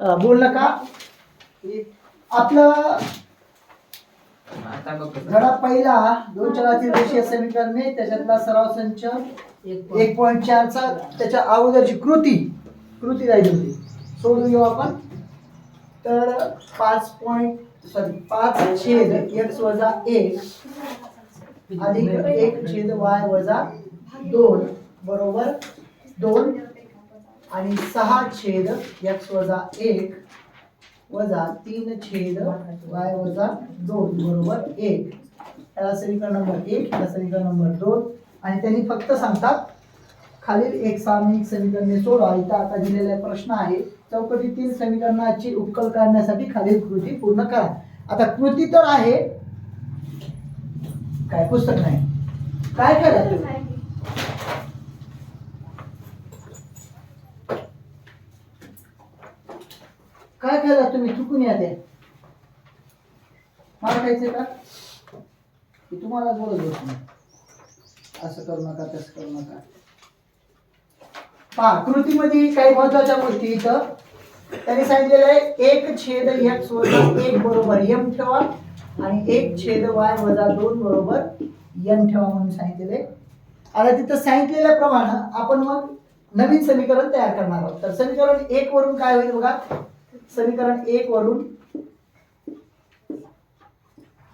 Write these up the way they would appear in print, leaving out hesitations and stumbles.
बोललं का? आपलं धडा पहिला दोन चलातील रेषीय समीकरणे त्याच्यातला सराव संच 1.4चा त्याच्या अगोदरची कृती राहिली होती, सोडून घेऊ आपण. तर 5/x - 1 अधिक 1/y - 2 बरोबर 2 आणि 6/x - 1 वजा 3/y - 2 बरोबर 1. याला समीकरण नंबर 1, याला समीकरण नंबर 2. आणि त्यांनी फक्त सांगतात खालील एक सामायिक समीकरणे सोडवा. इथं आता दिलेला प्रश्न आहे, चौकटीतील समीकरणाची उकल काढण्यासाठी खालील कृती पूर्ण करा. आता कृती तर आहे, काय पुस्तक नाही. काय केलं तुम्ही? काय केलं तुम्ही? चुकून या ते मला खायचंय का? की तुम्हाला बोलत होत नाही, असं करू नका, तसं करू नका. पहा, कृतीमध्ये काही महत्वाच्या गोष्टी इथं त्यांनी सांगितलेलं आहे. 1/x - 1 बरोबर m ठेवा आणि 1/y - 2 बरोबर n ठेवा म्हणून सांगितलेले. आता तिथं सांगितलेल्याप्रमाणे आपण मग नवीन समीकरण तयार करणार आहोत. तर समीकरण 1 वरून काय होईल बघा. समीकरण 1 वरून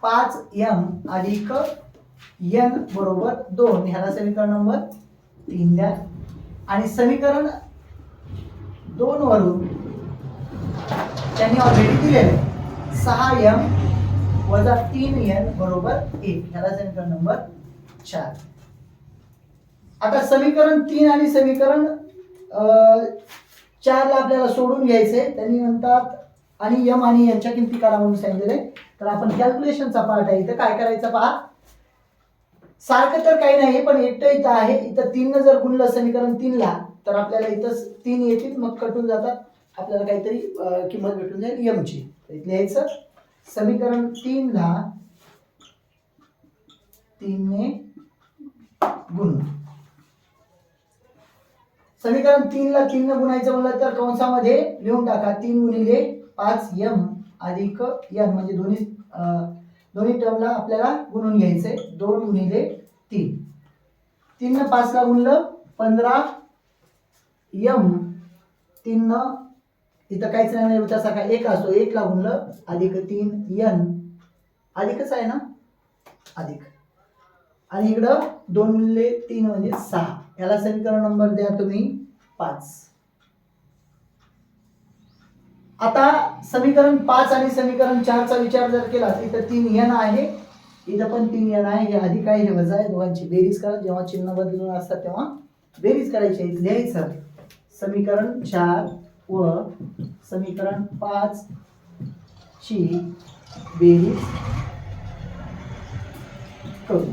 5m अधिक n बरोबर 2 ह्याला समीकरण नंबर 3 द्या. आणि समीकरण 2 वरून त्यांनी ऑलरेडी दिलेले 6m - 3n बरोबर 1 ह्याला समीकरण नंबर 4. आता समीकरण 3 आणि समीकरण 4 ला आपल्याला सोडून घ्यायचे. त्यांनी म्हणतात आणि m आणि यांच्या किमती काढा म्हणून सांगितलेले. तर आपण कॅल्क्युलेशनचा पार्ट आहे, इथं काय करायचं पहा. सारखं तर काही नाही, पण एकटं इथं आहे. इथं 3 न जर गुणलं समीकरण 3 ला तर आपल्याला इथं 3 येतील, मग कटून जातात. आपल्याला काहीतरी किंमत भेटून जाईल m ची. इथं लिहायचं समीकरण 3 ला 3 ने गुणून. समीकरण 3 ला 3 न गुणायचं म्हणलं तर कंसामध्ये लिहून टाका 3 गुणिले 5m अधिक n, म्हणजे दोन्ही टर्मला आपल्याला गुणून घ्यायचंय. 2 गुणिले 3. 3 न 5 ला गुणलं 15m. 3 न इथं काहीच नाही म्हणजे तसा काय 1 असतो, 1 ला गुणलं अधिक 3n, अधिकच आहे ना, अधिक. आणि इकडं 2 गुणिले 3 म्हणजे 6. याला समीकरण नंबर द्या तुम्ही 5. आता समीकरण 5 आणि समीकरण 4 चा विचार जर केला तर इथं 3n आहे, इथं पण 3n आहे. हे अधिक आहे, हे वजा आहे. दोघांची बेरीज करा. जेव्हा चिन्ह बदलून असतात तेव्हा बेरीज करायची. लिहायचं समीकरण 4 व समीकरण 5 ची बेरीज करू.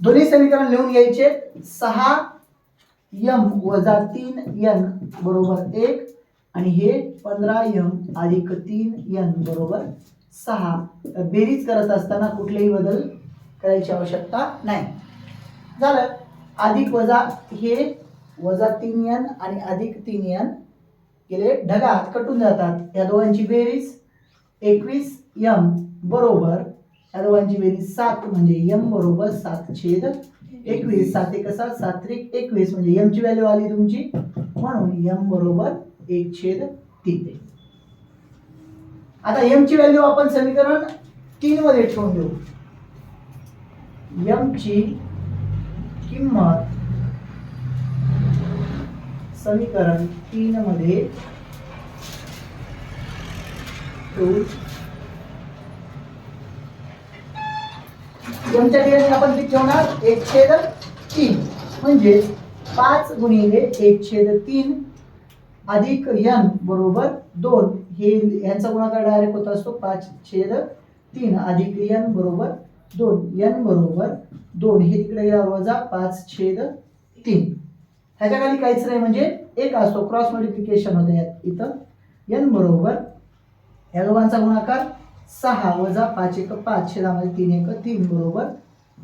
दोन्ही समीकरण लिहून घ्यायचे. 6m - 3n बरोबर 1 आणि हे 15m अधिक 3n बरोबर 6. बेरीज करत असताना कुठलेही बदल करायची आवश्यकता नाही. झालं. अधिक वजा हे वजा 3n आणि अधिक 3n गेले ढगात, कटून जातात. या दोघांची बेरीज 21m बरोबर या दोघांची बेरीज 7, म्हणजे m बरोबर 7/21. 7 1 7 7 3 21 म्हणजे m ची व्हॅल्यू आली तुमची, म्हणून m बरोबर 1/3. आता m ची व्हॅल्यू आपण समीकरण 3 मध्ये ठेवून देऊ. m ची किंमत समीकरण 3 मध्ये ठेवू. mच्या ठिकाणी आपण किती ठेवणार? 1/3 म्हणजे 5 गुणिले 1/3 अधिक n बरोबर 2. हे यांचा गुणाकार डायरेक्ट होत असतो 5/3 अधिक n बरोबर 2. n बरोबर 2. हे तिकडे गेल्यावर वजा 5/3. ह्याच्या खाली काहीच नाही म्हणजे 1 असतो, क्रॉस मल्टिप्लिकेशन होते यात. इथं n बरोबर या दोघांचा गुणाकार 6 वजा 5 1 5 छेदामध्ये 3 1 3 बरोबर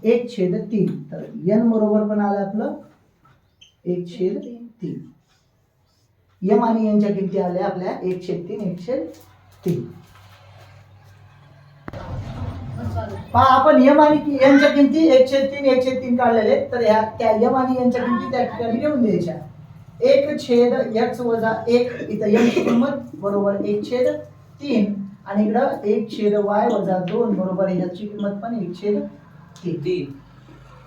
1/3. तर n बरोबर पण आलं आपलं 1/3. यम आणि यांच्या किमती आल्या आपल्या 1/3 1/3. पहा आपण यम आणि यांच्या किमती 1/3 1/3 काढलेले, तर ह्या त्या यम आणि यांच्या किमती त्या ठिकाणी लिहून द्यायच्या. 1/x - 1 इथं यम ची किंमत बरोबर 1/3 आणि इकडं 1/y - 2 बरोबर याची किंमत पण 1/3.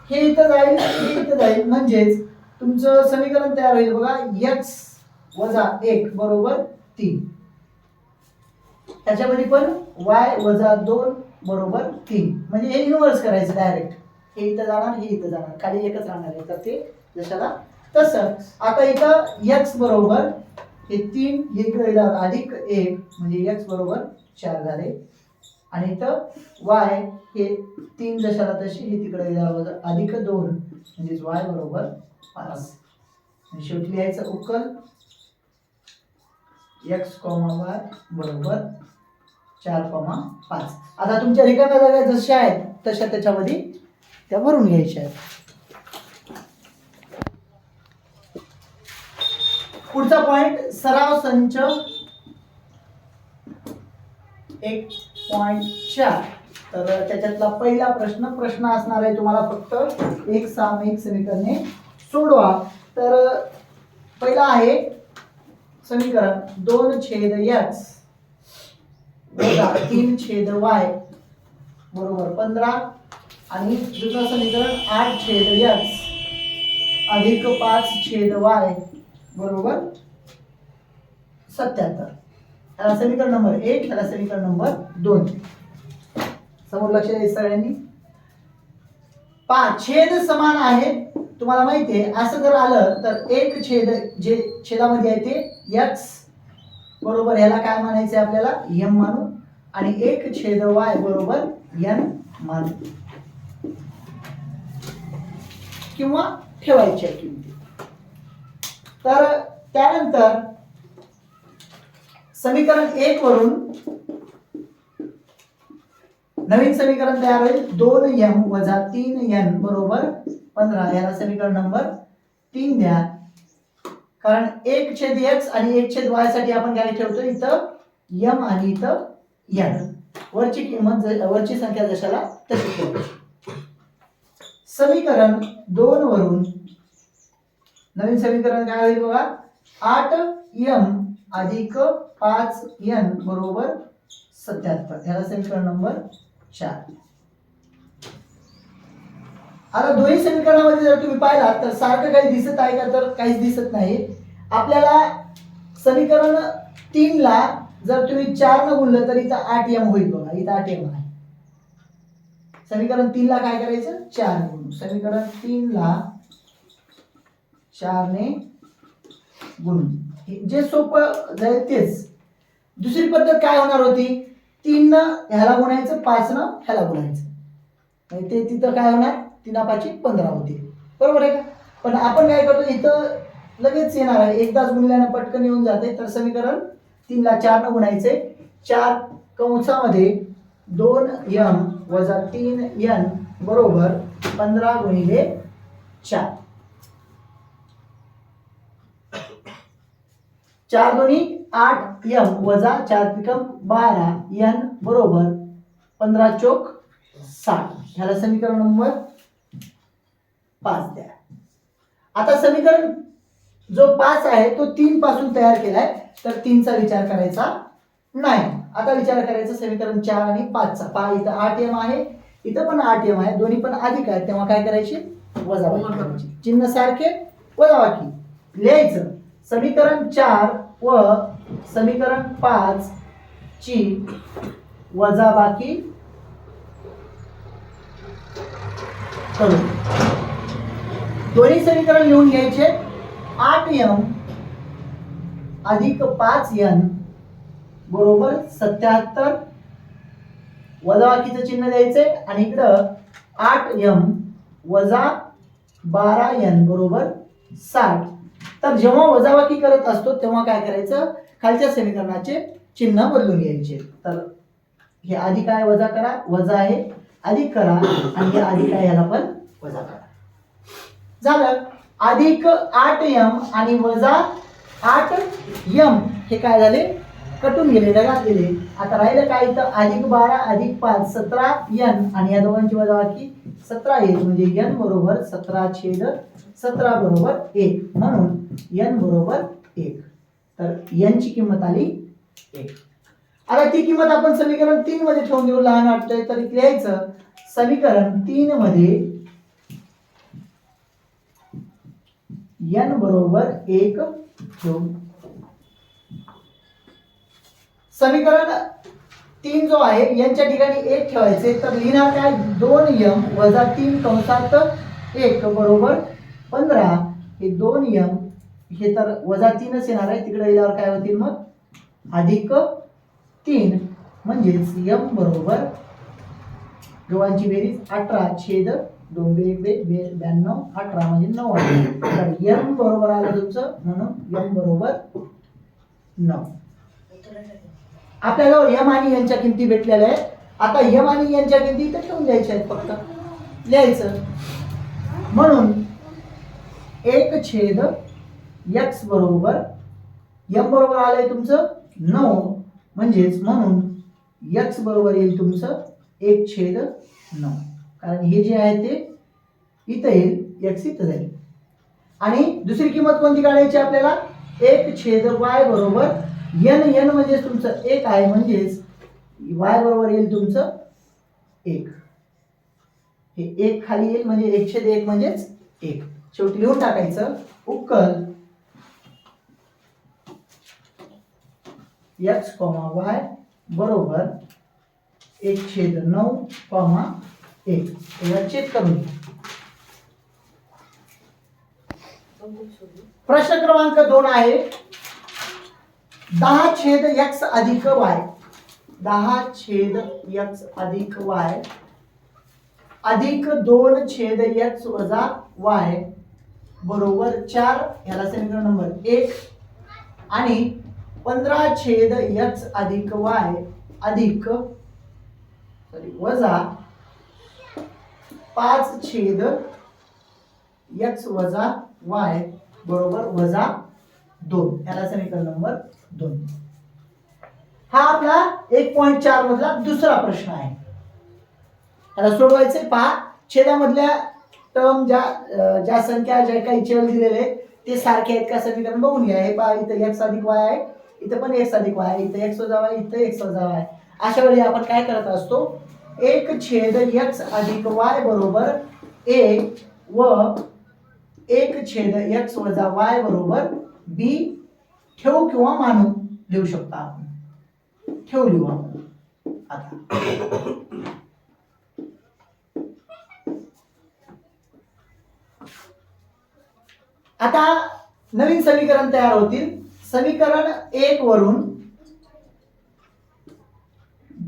हे इथं जाईल, हे इथं जाईल, म्हणजेच तुमचं समीकरण तयार होईल बघा. x - 1 बरोबर 3. त्याच्यामध्ये पण y - 2 बरोबर 3. म्हणजे हे इन्व्हर्स करायचं डायरेक्ट. हे इथं जाणार, हे इथं जाणार, खाली एकच राहणार आहे. तर ते जशाला तसं. आता इथं x बरोबर हे 3 हे इकडे अधिक 1 म्हणजे x बरोबर 4 झाले. आणि इथं y हे 3 जशाला तशी हे तिकडे अधिक 2 म्हणजे y बरोबर 5. आणि शेवटी लिहायचं उकल x, y बरोबर 4,5. आता तुमच्या रिकाम्या जागा जशा आहेत तशा त्याच्यामध्ये त्या भरून घ्यायच्या आहेत. पुढचा पॉइंट सराव संच 1.4. तर त्याच्यातला पहिला प्रश्न असणार आहे तुम्हाला फक्त एक सामायिक समीकरणे सोडवा. तर पहिला आहे समीकरण 2/x वजा 3/y बरोबर 15 आणि दुसरं समीकरण 8/x अधिक 5/y बरोबर 77. ह्याला समीकरण नंबर 1, ह्याला समीकरण नंबर 2. समोर लक्ष द्यायचं सगळ्यांनी. छेद समान आहे, तुम्हाला माहिती आहे. असं जर आलं तर एक छेद जे छेदामध्ये आहे ते x बरोबर ह्याला काय म्हणायचं आहे आपल्याला, m मानू, आणि 1/y बरोबर n मानू किंवा ठेवायच्या किमती. तर त्यानंतर समीकरण 1 वरून नवीन समीकरण तयार होईल. 2m - 3n बरोबर 15. याला समीकरण नंबर 3 द्या. कारण 1/x आणि 1/y साठी आपण काय ठेवतो, इथं m आणि इथं n. वरची किंमत वरची संख्या जशाला तशी ठेवायची. समीकरण 2 वरून नवीन समीकरण काय होईल बघा. 8m अधिक 5n बरोबर 77. याला समीकरण नंबर 4. आता दोन्ही समीकरणामध्ये जर तुम्ही पाहिलात तर सारखं काही दिसत आहे का, तर काहीच दिसत नाही. आपल्याला समीकरण 3 ला जर तुम्ही 4 न गुणलं तर इथं 8m होईल बघा. इथं 8m आहे. समीकरण 3 ला काय करायचं, 4 ने गुणू. समीकरण 3 ला 4 ने गुणू. जे सोपं जाईल तेच. दुसरी पद्धत काय होणार होती, 3 न ह्याला गुणायचं, 5 न ह्याला गुणायचं. ते तिथं काय होणार, 3×5 15 होते. बरोबर आहे का. पण आपण काय करतो, इथं लगेच येणार आहे, एकदाच गुणल्यानं पटकन येऊन जाते. तर समीकरण 3 ला 4 न गुणायचे. 4 कंसामध्ये 2m - 3n बरोबर 15 गुणिले 4. 4 दोन्ही 8m वजा 4 त्रिकम 12n बरोबर 15 चोक 60. ह्याला समीकरण नंबर 5 द्या. आता समीकरण जो 5 आहे तो 3 पासून तयार केलाय, तर 3 चा विचार करायचा नाही. आता विचार करायचा समीकरण 4 आणि 5 चा. पहा इथं 8m आहे, इथं पण 8m आहे, दोन्ही पण अधिक आहेत, तेव्हा काय करायचे, वजाबाकी करायची. चिन्ह सारखे, वजाबाकी लिहायचं. समीकरण 4 व समीकरण 5 ची वजाबाकी करू. दोन्ही समीकरण लिहून घ्यायचे. 8m अधिक 5n बरोबर 77. वजाबाकीचं चिन्ह द्यायचंय आणि इकडं 8m वजा 12n बरोबर 60. तर जेव्हा वजाबाकी करत असतो तेव्हा काय करायचं, खालच्या समीकरणाचे चिन्ह बदलून घ्यायचे. तर हे अधिक आहे, वजा करा, वजा आहे अधिक करा, आणि हे अधिक आहे याला पण वजा करा. झालं. अधिक 8m आणि वजा 8m हे काय झाले कटून गेले ढगात गेले. आता राहिलं काय इथं +12 +5 17n आणि या दोघांची वजाबाकी 17 म्हणजे n बरोबर 17/17 बरोबर 1 म्हणून n बरोबर 1. तर n ची किंमत आली 1. आता ती किंमत आपण समीकरण 3 मध्ये ठेवून देऊ. लहान वाटतंय तर इथे लिहायचं समीकरण 3 मध्ये n बरोबर 1 ठेवू. समीकरण 3 जो आहे यांच्या ठिकाणी 1 ठेवायचे तर लिहिणार काय 2m - 3 कंसात 1 बरोबर 15. हे 2m हे तर -3च येणार आहे तिकडे गेल्यावर काय होतील मग +3 म्हणजेच m बरोबर दोघांची बेरीज 18/2 18 म्हणजे 9 आहे. तर m बरोबर आलं तुमचं म्हणून m बरोबर 9. आपल्याला m आणि n च्या किमती भेटलेल्या आहेत. आता m आणि n च्या किमती इथे ठेवून द्यायच्या आहेत फक्त लिहायचं म्हणून 1/x बरोबर m बरोबर आलंय तुमचं 9 म्हणजेच म्हणून x बरोबर येईल तुमचं 1/9 कारण हे जे आहे ते इथं येईल x इथं जाईल. आणि दुसरी किंमत कोणती काढायची आपल्याला 1/y बरोबर n म्हणजे तुमचं 1 आहे म्हणजेच y बरोबर येईल तुमचं 1. हे 1 खाली येईल म्हणजे 1/1 म्हणजेच 1. शेवटी लिहून टाकायचं उकल x, y बरोबर 1/9, 1 याला चेक करून घ्या. प्रश्न क्रमांक 2 आहे 10/x अधिक y 10/x अधिक y अधिक 2/x वजा y बरोबर 4 याला समीकरण नंबर 1 आणि 15/x अधिक y अधिक वजा 5/x वजा y बरोबर -2 याला समीकरण नंबर 2. हा आपला 1.4 मधला दुसरा प्रश्न आहे. याला सोडवायचे पहा छेदामधल्या टर्म ज्या संख्या ज्या काही चल दिलेले ते सारखे आहेत का समीकरण बघून घ्या. हे पहा इथं x अधिक y आहे इथं पण x अधिक y आहे इथं x वजा y इथं x वजा y. अशा वेळी आपण काय करत असतो 1/x अधिक y बरोबर a व 1/x वजा y बरोबर b ठेवू किंवा मानू लिहू शकता आपण. ठेवू लिहू आपण आता नवीन समीकरण तयार होतील. समीकरण 1 वरून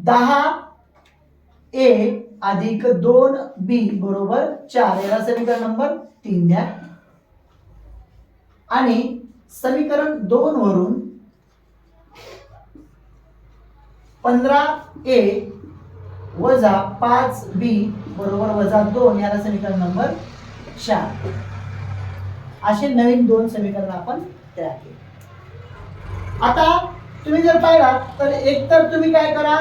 10a अधिक 2b बरोबर 4 याला समीकरण नंबर 3 द्या. आणि समीकरण 2 वरून 15a वजा 5b बरोबर -2 याला समीकरण नंबर 4. असे नवीन 2 समीकरण आपण तयार केले. आता तुम्ही जर पाहिलात तर एकतर तुम्ही काय करा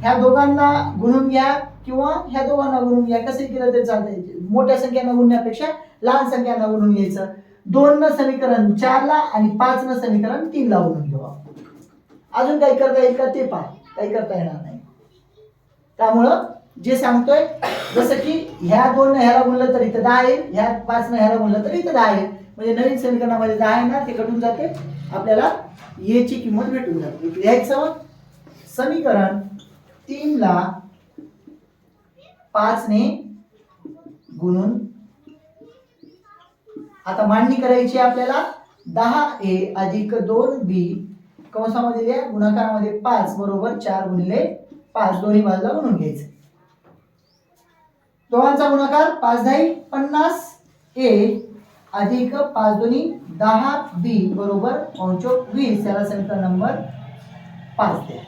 ह्या दोघांना गुणून घ्या किंवा ह्या दोघांना गुणून घ्या. कसं केलं तरी चालतंय. मोठ्या संख्यांना गुणण्यापेक्षा लहान संख्यांना गुणून घ्यायचं. 2 न समीकरण 4 ला आणि 5 न समीकरण 3 ला गुणून घेऊ. अजून काही करता येईल का ते पहा. काही करता येणार नाही. त्यामुळं जे सांगतोय जसं की ह्या 2 न ह्याला गुणलं तर इथं 10 येईल, ह्या 5 न ह्याला गुणलं तर इथं 10 येईल. म्हणजे नवीन समीकरणामध्ये 10 येणार ते कटून जाते. आपल्याला a ची किंमत भेटून जाते. लिहायचं समीकरण 3 ला 5 ने गुणून आता मांडणी करायची आपल्याला 10a अधिक 2b कंसामध्ये लिहा गुणाकारामध्ये 5 बरोबर 4 गुणिले 5 दोन्ही बाजूला गुणून घ्यायचे. दोघांचा गुणाकार 5×10 50a अधिक 5×2 10b बरोबर 20 याला समीकरण नंबर 5 द्या.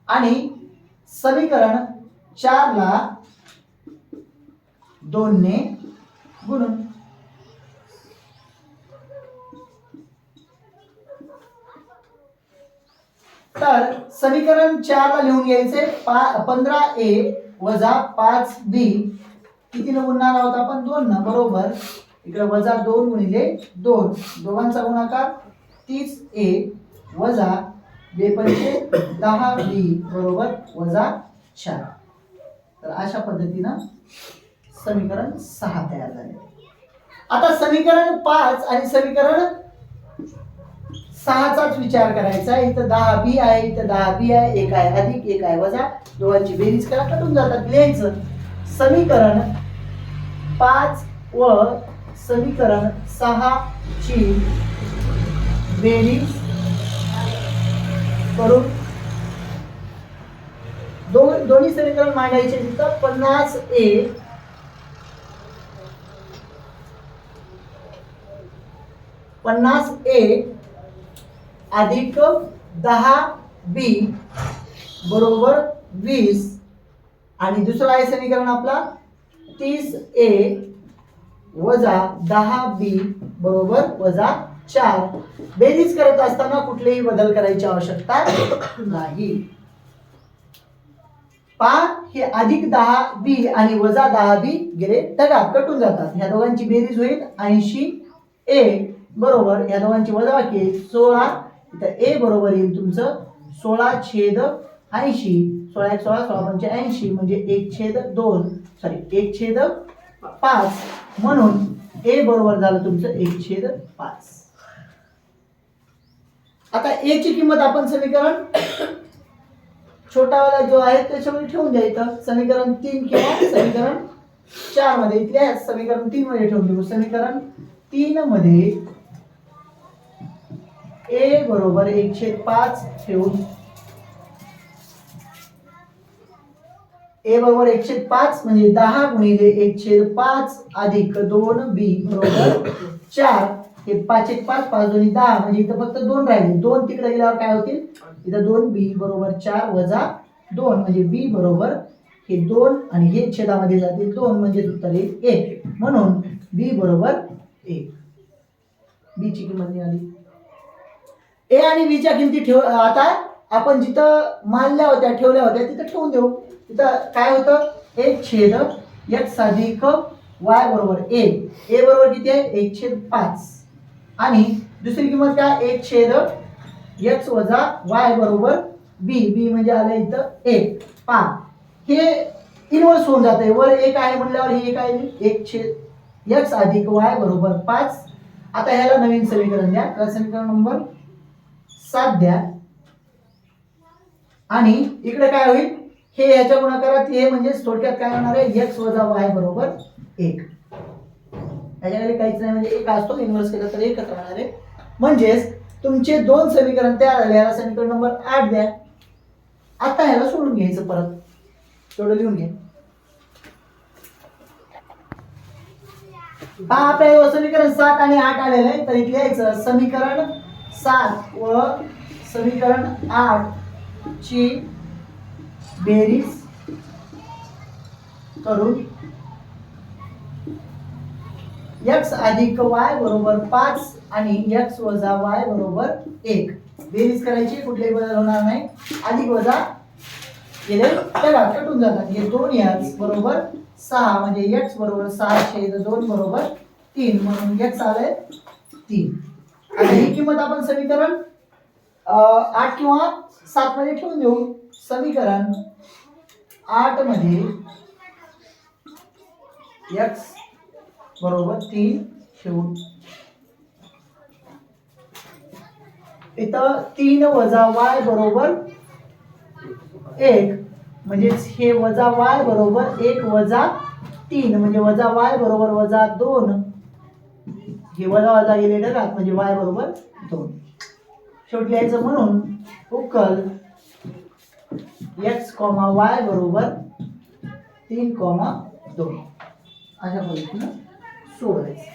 आणि समीकरण 4 ला 2 ने गुणून. तर समीकरण 4 ला लिहून घ्यायचे 15a वजा 5b कितीने गुणणार आहोत आपण 2 ना बरोबर. इकडे वजा 2 गुणिले 2 दोघांचा गुणाकार 30a वजा 2 पंचे 10b बरोबर वजा 4. तर अशा पद्धतीनं समीकरण 6 तयार झाले. आता समीकरण 5 आणि समीकरण 6चाच विचार करायचा. इथं 10b आहे, इथं 10b आहे, एक आहे अधिक एक आहे वजा, दोघांची बेरीज करा कटून जातात. लिहायचं समीकरण 5 व समीकरण 6 ची बेरीज करून दोन्ही समीकरण मांडायचे. तिथं 50a अधिक 10b बरोबर 20 आणि दुसरं आहे समीकरण आपला 30a वजा 10b बरोबर वजा 4. बेरीज करत असताना कुठलेही बदल करायची आवश्यकता नाही. पहा हे अधिक 10b आणि वजा 10b गेले ढगात कटून जातात. ह्या दोघांची बेरीज होईल 80a बरोबर ह्या दोघांची वजाबाकी 16. इथं a बरोबर येईल तुमचं 16/80. 16 1 16 16 पंचे 80 म्हणजे 1/2 सॉरी 1/5 म्हणून a बरोबर झालं तुमचं 1/5. आता a ची किंमत आपण समीकरण छोटावाला जो आहे त्याच्यामध्ये ठेवून द्यायचं. समीकरण 3 किंवा समीकरण 4 मध्ये इथल्या समीकरण 3 मध्ये ठेवून देऊ. समीकरण 3 मध्ये a बरोबर 1/5 ठेवून a बरोबर 1/5 म्हणजे 10 गुणिले 1/5 अधिक 2b बरोबर 4. हे 5/5 5 2 10 म्हणजे इथं फक्त 2 राहिले. 2 तिकडे गेल्यावर काय होतील इथं 2b बरोबर 4 वजा 2 म्हणजे b बरोबर हे 2 आणि हे छेदामध्ये जातील 2 म्हणजे उत्तर येईल 1. म्हणून b बरोबर 1. b ची किंमत निघाली. a आणि b च्या किमती ठेव. आता आपण जिथं मानल्या होत्या ठेवल्या होत्या तिथं ठेवून देऊ. तिथं काय होतं 1/x अधिक y बरोबर a. a बरोबर किती आहे 1/5 आणि दुसरी किंमत काय 1/x वजा y बरोबर b. b म्हणजे आलं इथं 1. पहा हे इन्व्हर्स होऊन जाते. वर 1 आहे म्हणल्यावर हे 1 आहे 1/x अधिक y बरोबर 5. आता ह्याला नवीन समीकरण द्या. तर समीकरण नंबर 7 द्या आणि इकडे काय होईल हे ह्याच्या गुणाकारात हे म्हणजे थोडक्यात काय होणार आहे x वजा y बरोबर 1. याच्याकडे काहीच नाही म्हणजे 1 असतो इन्व्हर्स केला तर 1च राहणार आहे. म्हणजेच तुमचे 2 समीकरण तयार झाले. याला समीकरण नंबर 8 द्या. आता ह्याला सोडून घ्यायचं परत. तेवढं लिहून घ्या. हा आपल्याला समीकरण 7 आणि 8 आलेलं आहे. तर इथे लिहायचं समीकरण 7 व समीकरण 8 ची बेरीज करून x अधिक y बरोबर 5 आणि x वजा y बरोबर 1. बेरीज करायची कुठलेही बदल होणार नाही. अधिक वजा केले त्याला कटून जातात. हे 2 x बरोबर 6 म्हणजे x बरोबर 6/2 बरोबर 3 म्हणून x आले 3. आता ही किंमत आपण समीकरण 8 किंवा 7 मध्ये ठेवून देऊ. समीकरण 8 मध्ये x बरोबर 3 ठेवून इथं 3 वजा y बरोबर 1 म्हणजे हे वजा y बरोबर 1 वजा 3 म्हणजे वजा y बरोबर वजा 2. हे वजा वजा गेले ढगात म्हणजे y बरोबर 2. शेवटी लिहायचं म्हणून उकल x, y बरोबर 3,2 अशा पद्धतीनं सोडवायचं.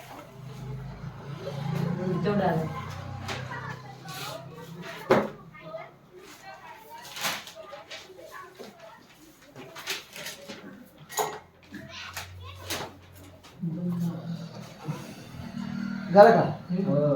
तेवढं आलं. झालं का?